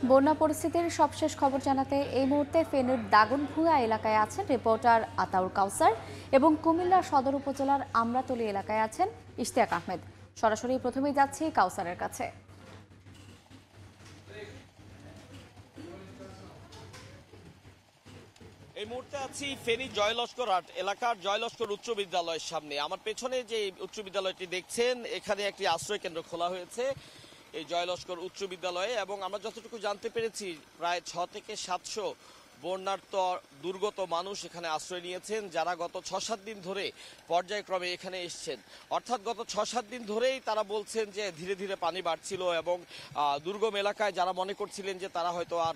বন্যা পরিস্থিতির সবশেষ খবর জানাতে এই মুহূর্তে ফেনীর দাগনভূঞা এলাকায় আছেন রিপোর্টার আতাউর কাউসার এবং কুমিল্লা সদর উপজেলার আমরাতলী এলাকায় আছেন ইশতিয়াক আহমেদ। সরাসরি প্রথমেই যাচ্ছি কাউসারের কাছে। এই মুহূর্তে আছি ফেনী জয়লস্কর এলাকার জয়লস্কর উচ্চ বিদ্যালয়ের সামনে। আমার পেছনে যে উচ্চ বিদ্যালয়টি দেখছেন, এখানে একটি আশ্রয় কেন্দ্র খোলা হয়েছে এই জয়লস্কর উচ্চ বিদ্যালয়ে, এবং আমরা যতটুকু জানতে পেরেছি প্রায় 6 থেকে 700 বন্যার্ত দুর্গত মানুষ এখানে আশ্রয় নিয়েছেন, যারা গত 6-7 দিন ধরে পর্যায়ক্রমে এখানে এসছেন। অর্থাৎ গত 6-7 দিন ধরেই তারা বলছেন যে ধীরে ধীরে পানি বাড়ছিল, এবং দুর্গম এলাকায় যারা মনে করছিলেন যে তারা হয়তো আর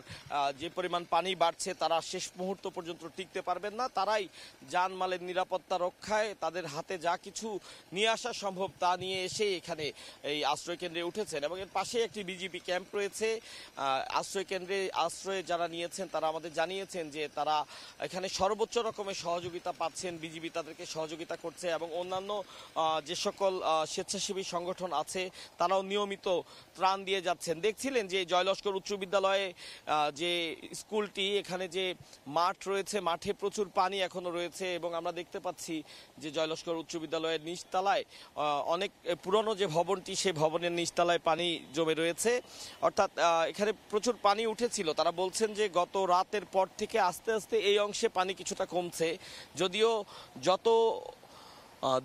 যে পরিমাণ পানি বাড়ছে তারা শেষ মুহূর্ত পর্যন্ত টিকতে পারবেন না, তারাই জানমালের নিরাপত্তা রক্ষায় তাদের হাতে যা কিছু নিয়ে আসা সম্ভব তা নিয়ে এসে এখানে এই আশ্রয় কেন্দ্রে উঠেছেন। এবং এর পাশে একটি বিজিবি ক্যাম্প রয়েছে। আশ্রয় কেন্দ্রে আশ্রয় যারা নিয়েছেন তারা আমাদের জানিয়েছেন যে তারা এখানে সর্বোচ্চ রকমের সহযোগিতা পাচ্ছেন, বিজিবি তাদেরকে সহযোগিতা করছে, এবং অন্যান্য যে সকল স্বেচ্ছাসেবী সংগঠন আছে তারাও নিয়মিত ত্রাণ দিয়ে যাচ্ছেন। দেখছিলেন যে জয়লস্কর উচ্চ বিদ্যালয়ে যে স্কুলটি, এখানে যে মাঠ রয়েছে, মাঠে প্রচুর পানি এখনো রয়েছে, এবং আমরা দেখতে পাচ্ছি যে জয়লস্কর উচ্চ বিদ্যালয়ের নিচতলায় অনেক পুরনো যে ভবনটি, সেই ভবনের নিচতলায় পানি জমে রয়েছে। অর্থাৎ এখানে প্রচুর পানি উঠেছিল। তারা বলছেন যে গত রাতের পর থেকে আস্তে আস্তে এই অংশে পানি কিছুটা কমছে, যদিও যত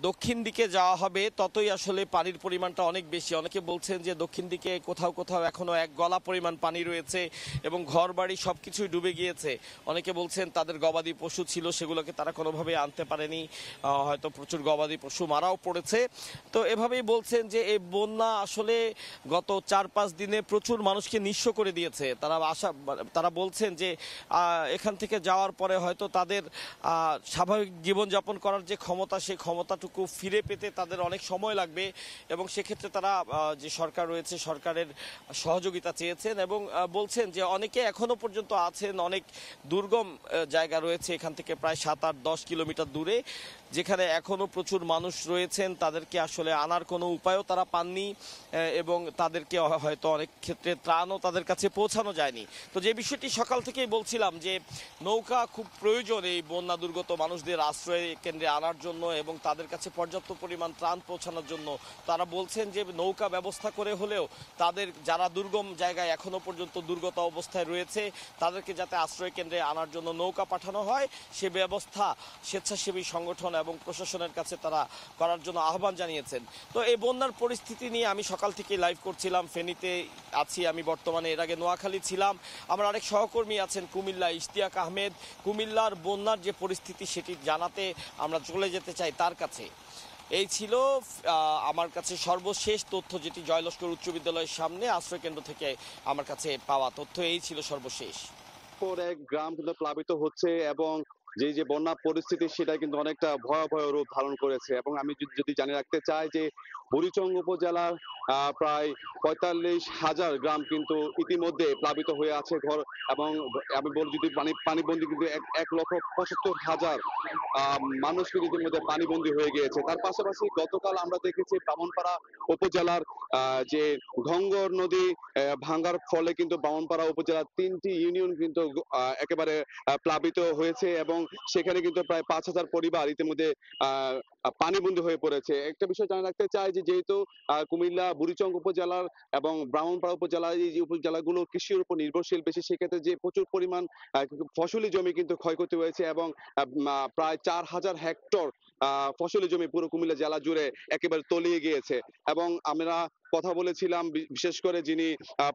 দক্ষিণ দিকে যাওয়া হবে ততই আসলে পানির পরিমাণটা অনেক বেশি। অনেকে বলছেন যে দক্ষিণ দিকে কোথাও কোথাও এখনো এক গলা পরিমাণ পানি রয়েছে এবং ঘর বাড়ি সবকিছুই ডুবে গিয়েছে। অনেকে বলছেন তাদের গবাদি পশু ছিল, সেগুলোকে তারা কোনোভাবে আনতে পারেনি, হয়তো প্রচুর গবাদি পশু মারাও পড়েছে। তো এভাবেই বলছেন যে এই বন্যা আসলে গত 4-5 দিনে প্রচুর মানুষকে নিঃস্ব করে দিয়েছে। তারা বলছেন যে এখান থেকে যাওয়ার পরে হয়তো তাদের স্বাভাবিক জীবনযাপন করার যে ক্ষমতা, সেই ক্ষমতাটুকু ফিরে পেতে তাদের অনেক সময় লাগবে, এবং সেক্ষেত্রে তারা যে সরকার রয়েছে সরকারের সহযোগিতা চেয়েছেন, এবং বলছেন যে অনেকে এখনো পর্যন্ত আছেন অনেক দুর্গম জায়গা রয়েছে এখান থেকে প্রায় 7-8-10 কিলোমিটার দূরে, যেখানে এখনো প্রচুর মানুষ রয়েছেন। তাদেরকে আসলে আনার কোনো উপায়ও তারা পাননি, এবং তাদেরকে হয়তো অনেক ক্ষেত্রে ত্রাণও তাদের কাছে পৌঁছানো যায়নি। তো যে বিষয়টি সকাল থেকেই বলছিলাম যে নৌকা খুব প্রয়োজন এই বন্যা দুর্গত মানুষদের আশ্রয় কেন্দ্রে আনার জন্য এবং তাদের কাছে পর্যাপ্ত পরিমাণ ত্রাণ পৌঁছানোর জন্য। তারা বলছেন যে নৌকা ব্যবস্থা করে হলেও তাদের যারা দুর্গম জায়গায় এখনো পর্যন্ত দুর্গত অবস্থায় রয়েছে তাদেরকে যাতে আশ্রয় কেন্দ্রে আনার জন্য নৌকা পাঠানো হয়, সে ব্যবস্থা স্বেচ্ছাসেবী সংগঠন এবং প্রশাসনের কাছে তারা করার জন্য আহ্বান জানিয়েছেন। তো এই বন্যার পরিস্থিতি নিয়ে আমি সকাল থেকে লাইভ করছিলাম, ফেনীতে আছি আমি বর্তমানে, এর আগে নোয়াখালী ছিলাম। আমার আরেক সহকর্মী আছেন কুমিল্লা, ইশতিয়াক আহমেদ। কুমিল্লার বন্যার যে পরিস্থিতি সেটি জানাতে আমরা চলে যেতে চাই তার কাছে। এই ছিল আমার কাছে সর্বশেষ তথ্য, যেটি জয়লস্কর উচ্চ বিদ্যালয়ের সামনে আশ্রয় কেন্দ্র থেকে আমার কাছে পাওয়া তথ্য। এই ছিল সর্বশেষ। পর এক গ্রাম কিন্তু প্লাবিত হচ্ছে, এবং যে বন্যা পরিস্থিতি সেটা কিন্তু অনেকটা ভয়াবহ রূপ ধারণ করেছে। এবং আমি যদি জানিয়ে রাখতে চাই যে বুড়িচং উপজেলার প্রায় 45,000 গ্রাম কিন্তু ইতিমধ্যে প্লাবিত হয়ে আছে ঘর, এবং আমি বলি যদি পানিবন্দী কিন্তু 1,75,000 মানুষ কিন্তু ইতিমধ্যে পানিবন্দী হয়ে গিয়েছে। তার পাশাপাশি গতকাল আমরা দেখেছি ব্রাহ্মণপাড়া উপজেলার যে ঘঙ্গর নদী ভাঙ্গার ফলে কিন্তু ব্রাহ্মণপাড়া উপজেলার 3টি ইউনিয়ন কিন্তু একেবারে প্লাবিত হয়েছে, এবং সেখানে কিন্তু প্রায় 5,000 পরিবার ইতিমধ্যে পানিবন্দী হয়ে পড়েছে। একটা বিষয় জানা রাখতে চাই যে যেহেতু কুমিল্লা বুড়িচং উপজেলার এবং ব্রাহ্মণপাড়া উপজেলার এই যে উপজেলাগুলো কৃষির উপর নির্ভরশীল বেশি, সেক্ষেত্রে যে প্রচুর পরিমাণ ফসলি জমি কিন্তু ক্ষয়ক্ষতি হয়েছে, এবং প্রায় 4,000 হেক্টর ফসলি জমি পুরো কুমিল্লা জেলা জুড়ে একেবারে তলিয়ে গিয়েছে। এবং আমরা কথা বলেছিলাম বিশেষ করে যিনি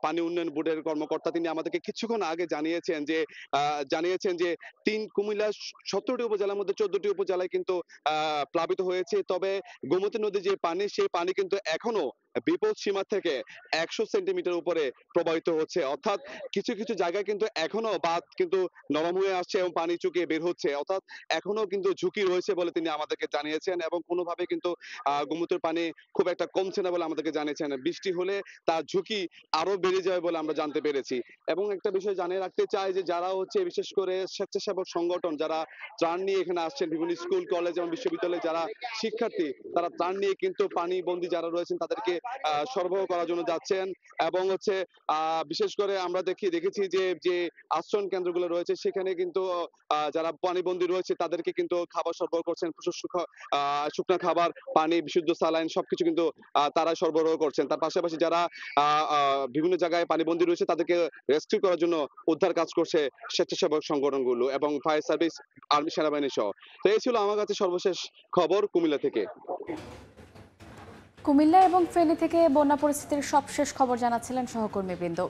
পানি উন্নয়ন বোর্ডের কর্মকর্তা, তিনি আমাদেরকে কিছুক্ষণ আগে জানিয়েছেন যে কুমিল্লা 17টি উপজেলার মধ্যে 14টি উপজেলায় কিন্তু প্লাবিত হয়েছে। তবে গোমতী নদীর যে পানি, সেই পানি কিন্তু এখনো বিপদ সীমা থেকে 100 সেন্টিমিটার উপরে প্রবাহিত হচ্ছে। অর্থাৎ কিছু কিছু জায়গায় কিন্তু এখনো বাঁধ কিন্তু নরম হয়ে আসছে এবং পানি চুকিয়ে বের হচ্ছে। অর্থাৎ এখনো কিন্তু ঝুঁকি রয়েছে বলে তিনি আমাদেরকে জানিয়েছেন, এবং কোনোভাবে কিন্তু গোমতীর পানি খুব একটা কমছে না বলে আমাদেরকে জানিয়েছেন। বৃষ্টি হলে তার ঝুঁকি আরো বেড়ে যাবে বলে আমরা জানতে পেরেছি। এবং একটা বিষয় জানিয়ে রাখতে চাই যে যারা হচ্ছে বিশেষ করে স্বেচ্ছাসেবক সংগঠন যারা ত্রাণ নিয়ে এখানে আসছেন, বিভিন্ন স্কুল কলেজ এবং বিশ্ববিদ্যালয়ে যারা শিক্ষার্থী, তারা ত্রাণ নিয়ে কিন্তু পানিবন্দী যারা রয়েছেন তাদেরকে সরবরাহ করার জন্য যাচ্ছেন। এবং হচ্ছে বিশেষ করে আমরা দেখেছি যে যে আশ্রয়ণ কেন্দ্রগুলো রয়েছে সেখানে কিন্তু যারা পানিবন্দী রয়েছে তাদেরকে কিন্তু খাবার সরবরাহ করছেন, শুকনো খাবার, পানি, বিশুদ্ধ স্যালাইন সবকিছু কিন্তু তারা সরবরাহ করছেন। তার পাশাপাশি যারা বিভিন্ন জায়গায় পানিবন্দী রয়েছে তাদেরকে রেস্কিউ করার জন্য উদ্ধার কাজ করছে স্বেচ্ছাসেবক সংগঠনগুলো এবং ফায়ার সার্ভিস, আর্মি, সেনাবাহিনী সহ। তো এই ছিল আমার কাছে সর্বশেষ খবর কুমিল্লা থেকে। কুমিল্লা এবং ফেনী থেকে বন্যা পরিস্থিতির সবশেষ খবর জানাচ্ছিলেন সহকর্মীবৃন্দ।